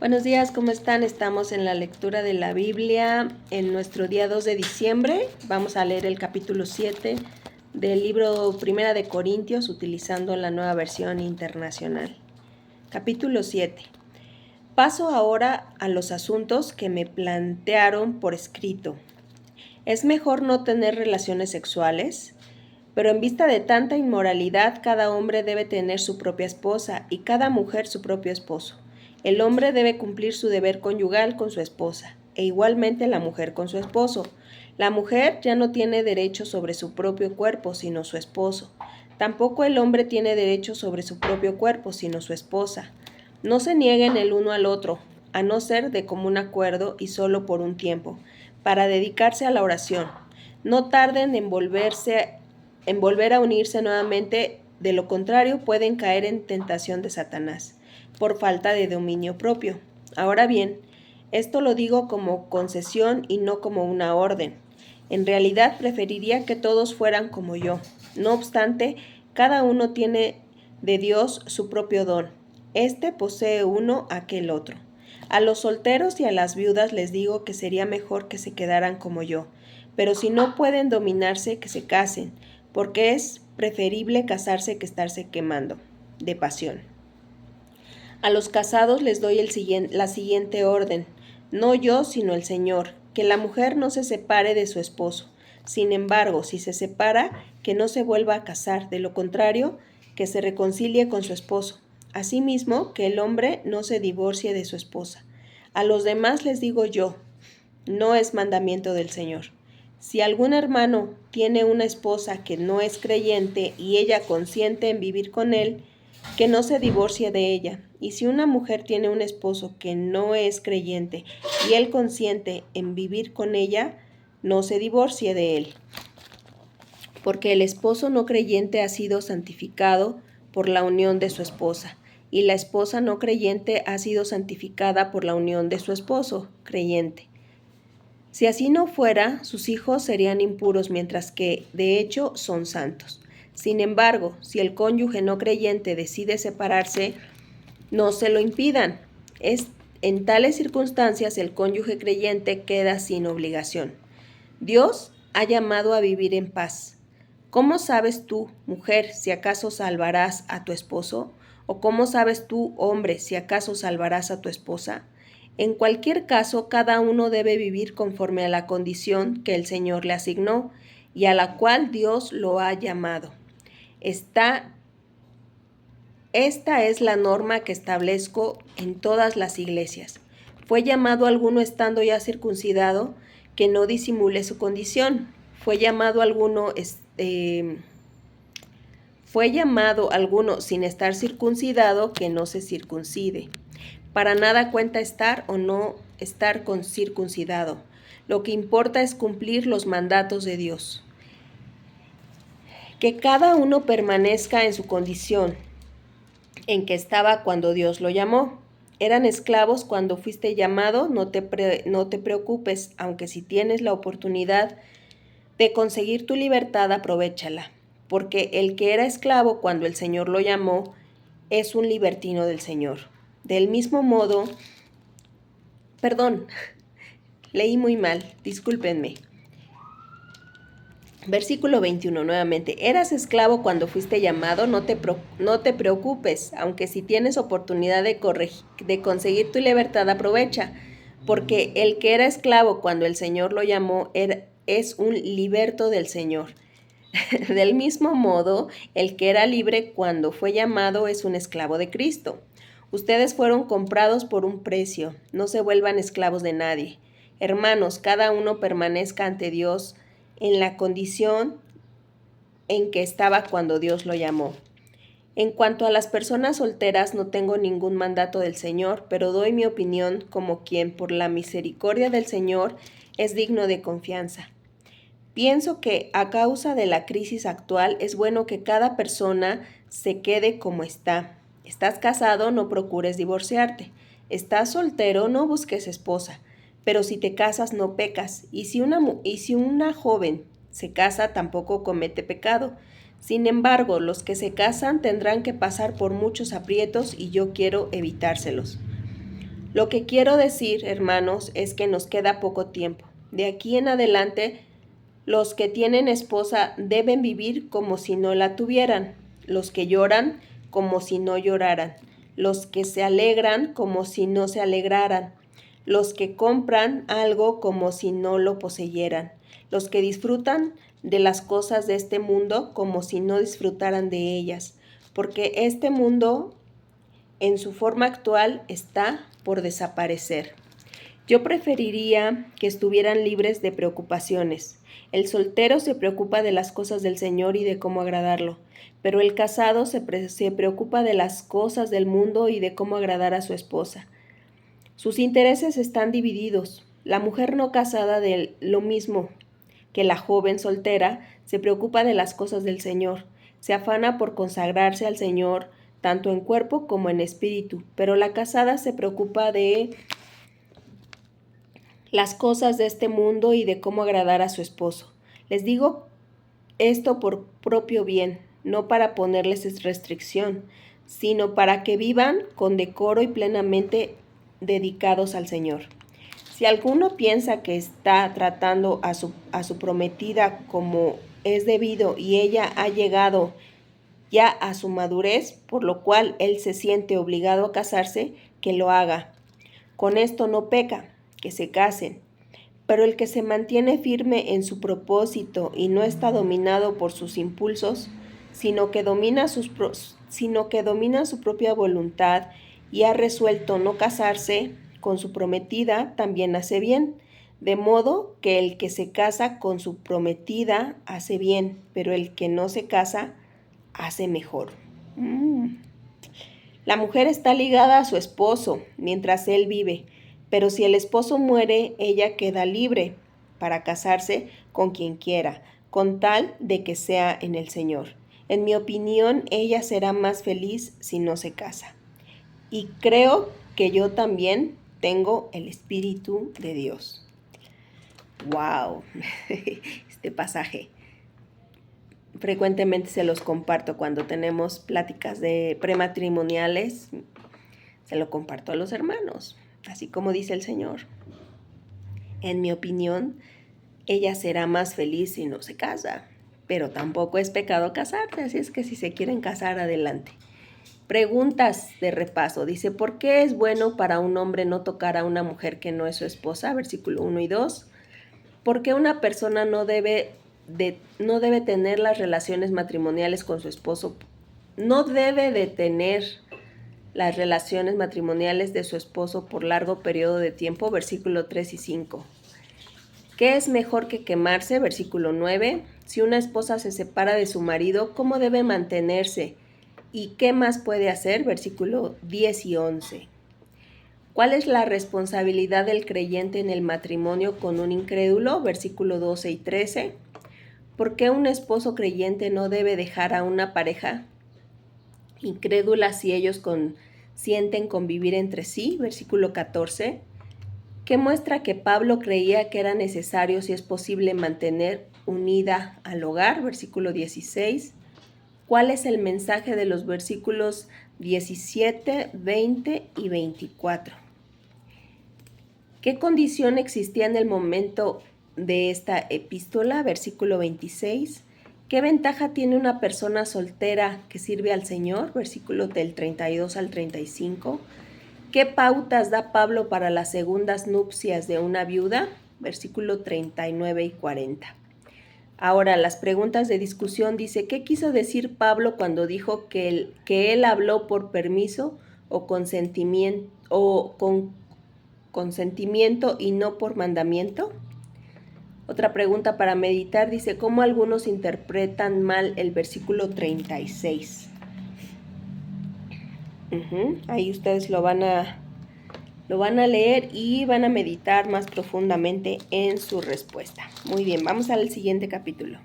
Buenos días, ¿cómo están? Estamos en la lectura de la Biblia en nuestro día 2 de diciembre. Vamos a leer el capítulo 7 del libro Primera de Corintios utilizando la nueva versión internacional. Capítulo 7. Paso ahora a los asuntos que me plantearon por escrito. ¿Es mejor no tener relaciones sexuales? Pero en vista de tanta inmoralidad, cada hombre debe tener su propia esposa y cada mujer su propio esposo. El hombre debe cumplir su deber conyugal con su esposa, e igualmente la mujer con su esposo. La mujer ya no tiene derecho sobre su propio cuerpo, sino su esposo. Tampoco el hombre tiene derecho sobre su propio cuerpo, sino su esposa. No se nieguen el uno al otro, a no ser de común acuerdo y solo por un tiempo, para dedicarse a la oración. No tarden en volver a unirse nuevamente, de lo contrario pueden caer en tentación de Satanás, por falta de dominio propio. Ahora bien, esto lo digo como concesión y no como una orden. En realidad preferiría que todos fueran como yo. No obstante, cada uno tiene de Dios su propio don. Este posee uno, aquel otro. A los solteros y a las viudas les digo que sería mejor que se quedaran como yo, pero si no pueden dominarse, que se casen, porque es preferible casarse que estarse quemando de pasión. A los casados les doy la siguiente orden: no yo, sino el Señor, que la mujer no se separe de su esposo. Sin embargo, si se separa, que no se vuelva a casar, de lo contrario, que se reconcilie con su esposo. Asimismo, que el hombre no se divorcie de su esposa. A los demás les digo yo, no es mandamiento del Señor. Si algún hermano tiene una esposa que no es creyente y ella consiente en vivir con él, que no se divorcie de ella. Y si una mujer tiene un esposo que no es creyente y él consiente en vivir con ella, no se divorcie de él. Porque el esposo no creyente ha sido santificado por la unión de su esposa, y la esposa no creyente ha sido santificada por la unión de su esposo creyente. Si así no fuera, sus hijos serían impuros, mientras que, de hecho, son santos. Sin embargo, si el cónyuge no creyente decide separarse, no se lo impidan. En tales circunstancias, el cónyuge creyente queda sin obligación. Dios ha llamado a vivir en paz. ¿Cómo sabes tú, mujer, si acaso salvarás a tu esposo? ¿O cómo sabes tú, hombre, si acaso salvarás a tu esposa? En cualquier caso, cada uno debe vivir conforme a la condición que el Señor le asignó y a la cual Dios lo ha llamado. Esta es la norma que establezco en todas las iglesias. ¿Fue llamado alguno estando ya circuncidado? Que no disimule su condición. ¿Fue llamado alguno sin estar circuncidado? Que no se circuncide. Para nada cuenta estar o no estar circuncidado. Lo que importa es cumplir los mandatos de Dios. Que cada uno permanezca en su condición en que estaba cuando Dios lo llamó. Eran esclavos cuando fuiste llamado, no te preocupes, aunque si tienes la oportunidad de conseguir tu libertad, aprovéchala, porque el que era esclavo cuando el Señor lo llamó es un libertino del Señor. Del mismo modo, leí muy mal, discúlpenme. Versículo 21 nuevamente. Eras esclavo cuando fuiste llamado, no te preocupes, aunque si tienes oportunidad de conseguir tu libertad, aprovecha, porque el que era esclavo cuando el Señor lo llamó es un liberto del Señor. Del mismo modo, el que era libre cuando fue llamado es un esclavo de Cristo. Ustedes fueron comprados por un precio, no se vuelvan esclavos de nadie. Hermanos, cada uno permanezca ante Dios en la condición en que estaba cuando Dios lo llamó. En cuanto a las personas solteras, no tengo ningún mandato del Señor, pero doy mi opinión como quien, por la misericordia del Señor, es digno de confianza. Pienso que, a causa de la crisis actual, es bueno que cada persona se quede como está. Estás casado, no procures divorciarte. Estás soltero, no busques esposa. Pero si te casas, no pecas. Y si una joven se casa, tampoco comete pecado. Sin embargo, los que se casan tendrán que pasar por muchos aprietos y yo quiero evitárselos. Lo que quiero decir, hermanos, es que nos queda poco tiempo. De aquí en adelante, los que tienen esposa deben vivir como si no la tuvieran, los que lloran como si no lloraran, los que se alegran como si no se alegraran, los que compran algo como si no lo poseyeran, los que disfrutan de las cosas de este mundo como si no disfrutaran de ellas, porque este mundo en su forma actual está por desaparecer. Yo preferiría que estuvieran libres de preocupaciones. El soltero se preocupa de las cosas del Señor y de cómo agradarlo, pero el casado se preocupa de las cosas del mundo y de cómo agradar a su esposa. Sus intereses están divididos. La mujer no casada, de lo mismo que la joven soltera, se preocupa de las cosas del Señor, se afana por consagrarse al Señor, tanto en cuerpo como en espíritu, pero la casada se preocupa de las cosas de este mundo y de cómo agradar a su esposo. Les digo esto por propio bien, no para ponerles restricción, sino para que vivan con decoro y plenamente dedicados al Señor. Si alguno piensa que está tratando a su prometida como es debido y ella ha llegado ya a su madurez, por lo cual él se siente obligado a casarse, que lo haga. Con esto no peca, que se casen. Pero el que se mantiene firme en su propósito y no está dominado por sus impulsos, sino que domina su propia voluntad y ha resuelto no casarse con su prometida, también hace bien. De modo que el que se casa con su prometida hace bien, pero el que no se casa hace mejor. La mujer está ligada a su esposo mientras él vive, pero si el esposo muere, ella queda libre para casarse con quien quiera, con tal de que sea en el Señor. En mi opinión, ella será más feliz si no se casa. Y creo que yo también tengo el Espíritu de Dios. ¡Wow! Este pasaje frecuentemente se los comparto cuando tenemos pláticas de prematrimoniales, se lo comparto a los hermanos, así como dice el Señor. En mi opinión, ella será más feliz si no se casa, pero tampoco es pecado casarse, así es que si se quieren casar, adelante. Preguntas de repaso. Dice, ¿por qué es bueno para un hombre no tocar a una mujer que no es su esposa? Versículo 1 y 2. ¿Por qué una persona no debe tener las relaciones matrimoniales con su esposo? No debe de tener las relaciones matrimoniales de su esposo por largo periodo de tiempo, versículo 3 y 5. ¿Qué es mejor que quemarse? Versículo 9. Si una esposa se separa de su marido, ¿cómo debe mantenerse? ¿Y qué más puede hacer? Versículo 10 y 11. ¿Cuál es la responsabilidad del creyente en el matrimonio con un incrédulo? Versículo 12 y 13. ¿Por qué un esposo creyente no debe dejar a una pareja incrédula si ellos consienten convivir entre sí? Versículo 14. ¿Qué muestra que Pablo creía que era necesario, si es posible, mantener unida al hogar? Versículo 16. ¿Cuál es el mensaje de los versículos 17, 20 y 24? ¿Qué condición existía en el momento de esta epístola? Versículo 26. ¿Qué ventaja tiene una persona soltera que sirve al Señor? Versículo del 32 al 35. ¿Qué pautas da Pablo para las segundas nupcias de una viuda? Versículo 39 y 40. Ahora, las preguntas de discusión dice, ¿qué quiso decir Pablo cuando dijo que él habló por permiso o con consentimiento y no por mandamiento? Otra pregunta para meditar dice, ¿cómo algunos interpretan mal el versículo 36? Ahí ustedes lo van a leer y van a meditar más profundamente en su respuesta. Muy bien, vamos al siguiente capítulo.